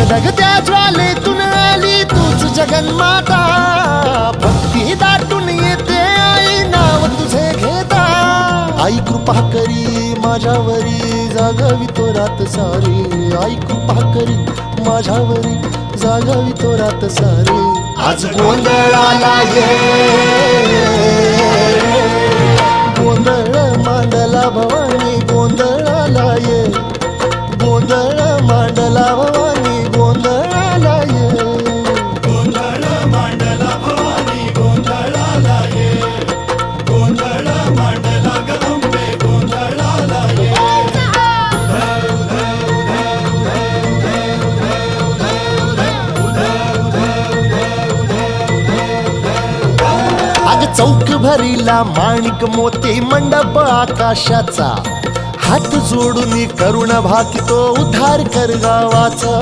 धगधगत्या ज्वालेतून आली तूच जगन्माता, भक्ती दाटून येते आई नाव तुझे घेता. आई कृपा करी माझ्यावरी जागावी तो रात सारी, आई कृपा करी माझ्यावरी जागावी तो रात सारी. आज गोंधळाला ये, गोंधळ मांडला भवानी गोंधळाला ये, गोंधळ मांडला भवानी गोंधळाला ये. गोंधळ मांडला भवानी गोंधळाला ये, गोंधळ मांडला गदंबे गोंधळाला ये. अग चौक भरीला माणिक मोती मंडप आकाशाचा, हात जोडून करुण भाकितो उद्धार कर गावाचा.